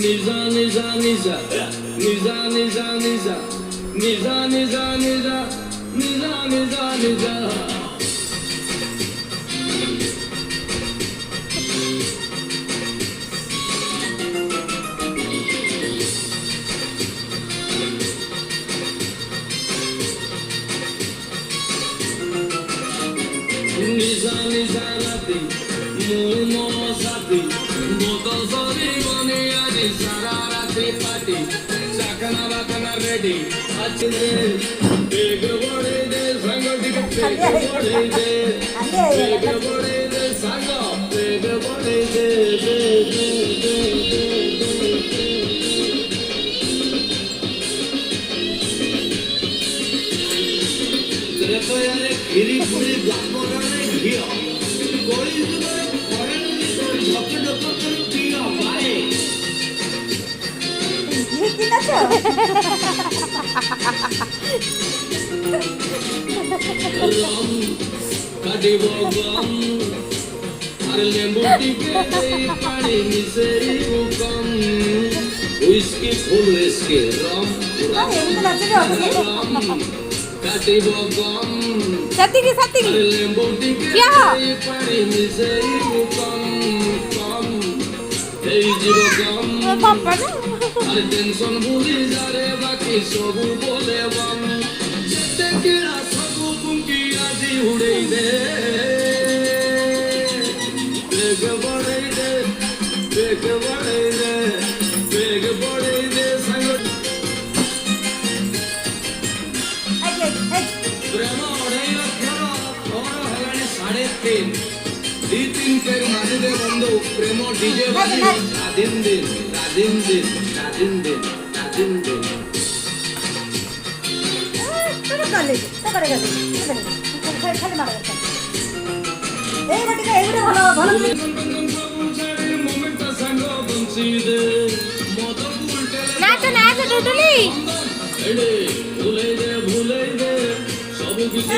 Niza niza niza niza niza niza niza niza niza niza niza niza niza niza lati mo sati boto sori boni aji sararati pati sakana bakana ready achhe ek bode de sango dikte bode de ek bode de sango ek bode de tere to yare khiri puri gamborane ghio koi dubare koranu ni koi dhok dhok kori ghio bhai কি নাচো ram kadi bogam ar lembu tike pani miseri ukam whiskey full whiskey ram এমনি নাচো ram kadi bogam সত্যি কি ar lembu tike क्या हो? pani miseri ukam kam ei jibogam পাপা না আর tension ভুলি যারে বাকি সবু বলে বাম যেতে কিরা সবু কুঙ্কি আজি উড়েই দে বেগ বড়াই দে বেগ বড়াই দে বেগ বড়াই দে সঙ্গ প্রেম অড়াই লক্ষর ওর হেলানি 3.5 2-3 মাঝে বন্ধু প্রেম ডিজে বাজি রাদিন দিন রাদিন দিন রাদিন দিন রাদিন দিন তুমি কালে তারপরে গেলে খালি মারা গেছে এই বাটিটা এগুলো ভালো ভালো নাচো নাচো টুটুলি ভুলে দে সব কিছু